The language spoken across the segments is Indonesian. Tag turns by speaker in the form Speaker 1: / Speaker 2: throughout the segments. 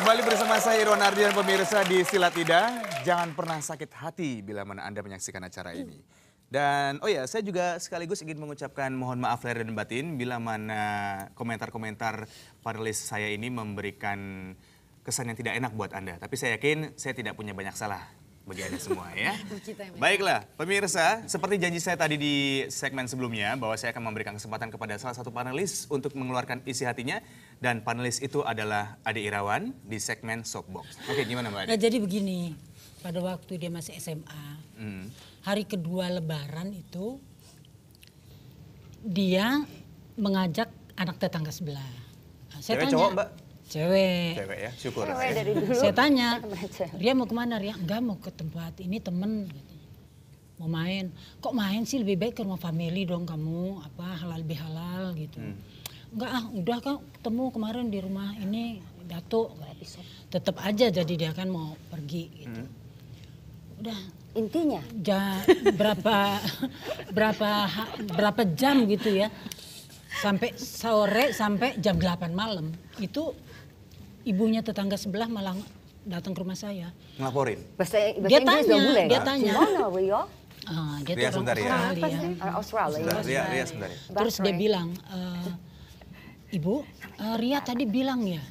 Speaker 1: Kembali bersama saya Irwan Ardian, pemirsa di Sila Tidak. Jangan pernah sakit hati bila mana Anda menyaksikan acara ini. Dan oh ya, saya juga sekaligus ingin mengucapkan mohon maaf lahir dan batin bila mana komentar-komentar panelis saya ini memberikan kesan yang tidak enak buat Anda. Tapi saya yakin saya tidak punya banyak salah bagi Anda semua ya. Baiklah, pemirsa, seperti janji saya tadi di segmen sebelumnya bahwa saya akan memberikan kesempatan kepada salah satu panelis untuk mengeluarkan isi hatinya, dan panelis itu adalah Ade Irawan di segmen Soapbox. Oke, gimana Mbak Ade?
Speaker 2: Nah, jadi begini, pada waktu dia masih SMA, hari kedua Lebaran itu dia mengajak anak tetangga sebelah. Nah,
Speaker 1: Cewek cowok Mbak?
Speaker 2: Cewek.
Speaker 1: Cewek ya, syukur.
Speaker 3: Cewek dari dulu.
Speaker 2: Saya tanya, Ria mau kemana? Ria, enggak, mau ke tempat ini temen. Katanya. Mau main. Kok main sih, lebih baik ke rumah family dong kamu, apa halal bihalal gitu. Enggak udah kan ketemu kemarin di rumah ini, Datuk. Tetap aja jadi dia kan mau pergi gitu. Udah.
Speaker 3: Intinya?
Speaker 2: Berapa jam gitu ya. Sampai sore, sampai jam 8 malam. Itu ibunya tetangga sebelah malah datang ke rumah saya.
Speaker 1: Ngelaporin?
Speaker 3: Bahasa
Speaker 2: Dia
Speaker 3: Inggris
Speaker 2: tanya,
Speaker 3: boleh?
Speaker 2: dia tanya.
Speaker 3: Gimana, Rio?
Speaker 2: Dia
Speaker 1: Ria
Speaker 2: tuh
Speaker 1: sebentar
Speaker 2: orang
Speaker 1: ya.
Speaker 2: Australia.
Speaker 3: Australia.
Speaker 1: Ria sebentar ya.
Speaker 2: Terus dia bilang, Ibu, Ria tadi bilang ya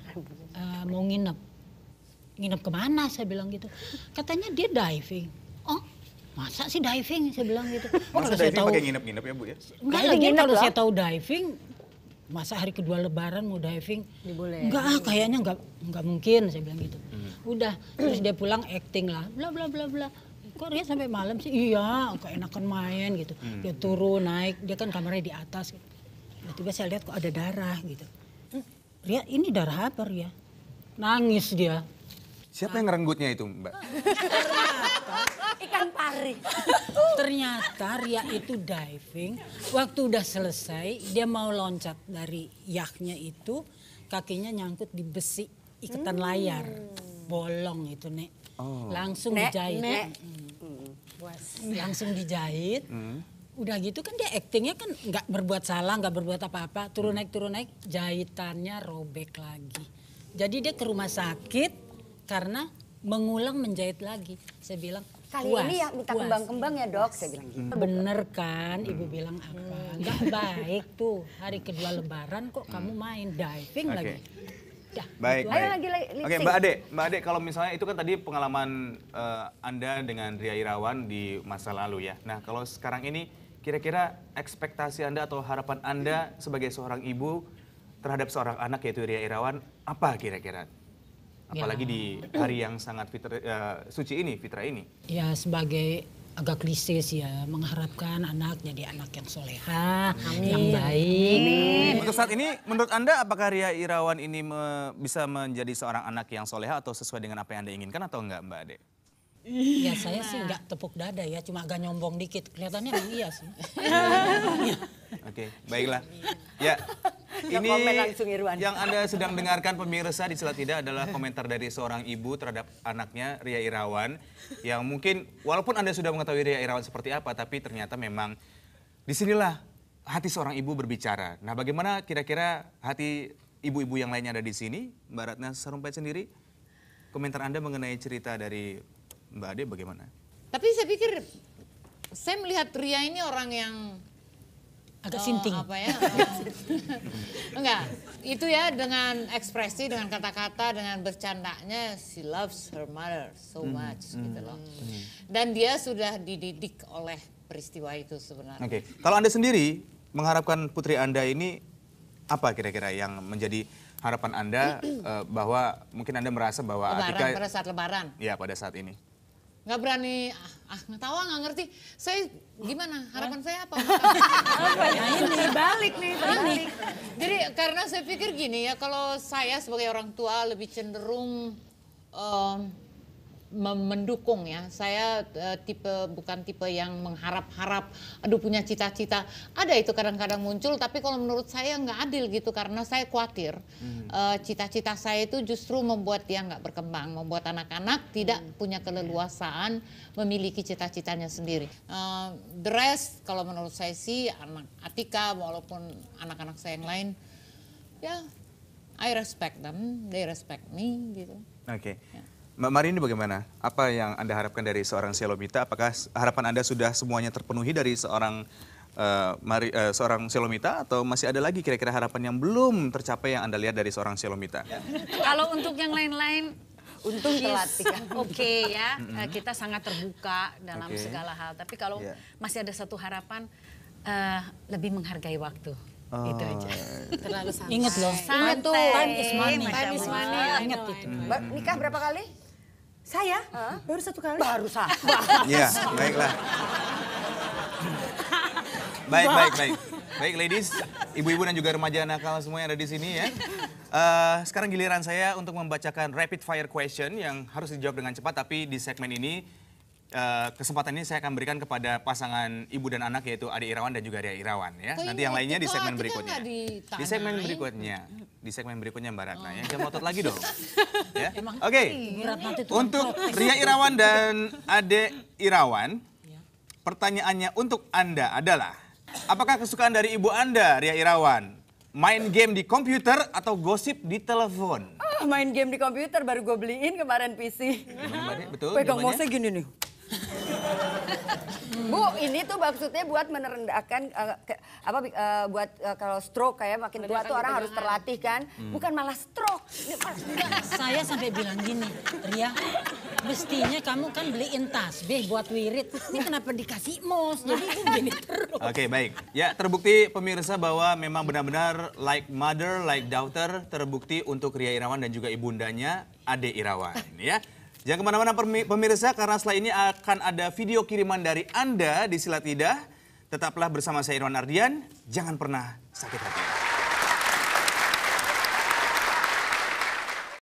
Speaker 2: mau nginep. Nginep kemana? Saya bilang gitu. Katanya dia diving. Oh, masa sih diving? Saya bilang gitu.
Speaker 1: Masa diving pakai nginep-nginep ya Bu ya?
Speaker 2: Enggak lagi kalau saya tahu diving, masa hari kedua Lebaran mau diving?
Speaker 3: Dibolehin.
Speaker 2: Enggak, kayaknya enggak mungkin, saya bilang gitu. Udah, terus dia pulang acting lah, bla bla bla bla. Kok Ria sampai malam sih? Iya, keenakan main gitu. Dia turun naik, dia kan kamarnya di atas. Gitu. Tiba-tiba saya lihat kok ada darah gitu. Ria, ini darah apa Ria? Nangis dia.
Speaker 1: Siapa yang ngerenggutnya itu Mbak?
Speaker 3: Ikan pari.
Speaker 2: Ternyata Ria itu diving, waktu udah selesai dia mau loncat dari yaknya itu, kakinya nyangkut di besi ikatan layar, bolong itu Nek. Langsung dijahit. Langsung dijahit. Udah gitu kan dia aktingnya kan nggak berbuat salah, nggak berbuat apa-apa, turun naik jahitannya robek lagi. Jadi dia ke rumah sakit karena mengulang menjahit lagi. Saya bilang,
Speaker 3: Kali ini yang minta kembang-kembang ya Dok, saya bilang gitu.
Speaker 2: bener kan ibu bilang apa? Nggak baik tuh hari kedua Lebaran kok kamu main diving lagi. Dah,
Speaker 1: Baik,
Speaker 2: gitu
Speaker 1: baik.
Speaker 3: Ayo lagi
Speaker 1: Oke, Mbak Ade, kalau misalnya itu kan tadi pengalaman Anda dengan Ria Irawan di masa lalu ya. Nah, kalau sekarang ini kira-kira ekspektasi Anda atau harapan Anda sebagai seorang ibu terhadap seorang anak yaitu Ria Irawan apa kira-kira? Apalagi di hari yang sangat suci ini, fitrah ini.
Speaker 2: Ya sebagai agak klise sih ya, mengharapkan anak jadi anak yang soleha, yang baik.
Speaker 1: Untuk saat ini, menurut Anda apakah Ria Irawan ini bisa menjadi seorang anak yang soleha atau sesuai dengan apa yang Anda inginkan atau enggak Mbak Ade?
Speaker 2: Ya saya sih nggak tepuk dada ya, cuma agak nyombong dikit. Kelihatannya emang iya sih.
Speaker 1: Oke, baiklah. Ya, ini
Speaker 3: komen langsung, Irwan.
Speaker 1: yang Anda sedang dengarkan pemirsa di Sila Tidak adalah komentar dari seorang ibu terhadap anaknya Ria Irawan. Yang mungkin walaupun Anda sudah mengetahui Ria Irawan seperti apa, tapi ternyata memang disinilah hati seorang ibu berbicara. Nah, bagaimana kira-kira hati ibu-ibu yang lainnya ada di sini? Mbak Ratna Sarumpait sendiri, komentar Anda mengenai cerita dari Mbak Ade bagaimana?
Speaker 4: Tapi saya pikir, saya melihat Ria ini orang yang
Speaker 2: Agak sinting.
Speaker 4: apa ya? Enggak, itu ya dengan ekspresi, dengan kata-kata, dengan bercandanya, she loves her mother so much gitu loh. Dan dia sudah dididik oleh peristiwa itu sebenarnya.
Speaker 1: Oke, kalau Anda sendiri mengharapkan putri Anda ini apa kira-kira yang menjadi harapan Anda bahwa mungkin Anda merasa bahwa
Speaker 4: Lebaran, pada saat Lebaran.
Speaker 1: Ya, pada saat ini.
Speaker 4: Nggak berani, nggak tahu, nggak ngerti. Saya gimana, harapan saya apa?
Speaker 3: Balik nih, balik.
Speaker 4: Jadi karena saya pikir gini ya, kalau saya sebagai orang tua lebih cenderung mendukung ya. Saya bukan tipe yang mengharap-harap, aduh punya cita-cita. Ada itu kadang-kadang muncul, tapi kalau menurut saya nggak adil gitu, karena saya khawatir cita-cita saya itu justru membuat dia nggak berkembang, membuat anak-anak tidak punya keleluasaan memiliki cita-citanya sendiri. The rest kalau menurut saya sih anak Atika, walaupun anak-anak saya yang lain, ya I respect them, they respect me gitu.
Speaker 1: Oke. Mbak Marini bagaimana? Apa yang Anda harapkan dari seorang Shelomita? Apakah harapan Anda sudah semuanya terpenuhi dari seorang seorang Shelomita atau masih ada lagi kira-kira harapan yang belum tercapai yang Anda lihat dari seorang Shelomita?
Speaker 5: Kalau untuk yang lain-lain,
Speaker 3: Untung terlatih kan.
Speaker 5: oke ya, kita sangat terbuka dalam
Speaker 1: Oke.
Speaker 5: segala hal. Tapi kalau
Speaker 1: Iya.
Speaker 5: masih ada satu harapan, lebih menghargai waktu.
Speaker 1: Oh,
Speaker 5: Itu aja.
Speaker 2: Terlalu santai. Ingat loh,
Speaker 5: Santai.
Speaker 2: time is money.
Speaker 5: Time is money.
Speaker 2: Ingat itu.
Speaker 3: Mbak, nikah berapa kali?
Speaker 5: Saya baru 1 kali.
Speaker 3: Baru sah.
Speaker 1: Iya, baiklah. Baik. Baik ladies, ibu-ibu dan juga remaja nakal semua yang ada di sini ya. Sekarang giliran saya untuk membacakan rapid fire question yang harus dijawab dengan cepat, tapi di segmen ini kesempatan ini saya akan berikan kepada pasangan ibu dan anak yaitu Ade Irawan dan juga Ria Irawan ya.
Speaker 4: Kok
Speaker 1: Nanti
Speaker 4: ini
Speaker 1: yang lainnya di
Speaker 4: etika
Speaker 1: segmen
Speaker 4: kita
Speaker 1: berikutnya.
Speaker 4: nggak ditanyain?
Speaker 1: Di segmen berikutnya Mbak Ratna ya. Jangan ngotot lagi dong. Ya.
Speaker 2: Emang
Speaker 1: Oke.
Speaker 2: Ibu Ratna itu tukang
Speaker 1: Untuk
Speaker 2: protes.
Speaker 1: Ria Irawan dan Ade Irawan, pertanyaannya untuk Anda adalah, apakah kesukaan dari ibu Anda, Ria Irawan, main game di komputer atau gosip di telepon?
Speaker 3: Main game di komputer baru gue beliin kemarin PC.
Speaker 1: Gimana, Mbak Ade? Betul
Speaker 3: Pegang
Speaker 1: jawabannya?
Speaker 3: mouse gini nih. Bu, ini tuh maksudnya buat merendahkan buat kalau stroke kayak makin tua tuh orang harus terlatih kan, bukan malah stroke. Ini malah-
Speaker 2: Saya sampai bilang gini, Ria, mestinya kamu kan beliin tasbih buat wirid. Ini kenapa dikasih mouse? Jadi itu gini terus.
Speaker 1: Oke, baik. Ya, terbukti pemirsa bahwa memang benar-benar like mother, like daughter, terbukti untuk Ria Irawan dan juga ibundanya Ade Irawan ya. Jangan kemana-mana pemirsa, karena setelah ini akan ada video kiriman dari Anda di Sila Tidak. Tetaplah bersama saya Irwan Ardian, jangan pernah sakit hati.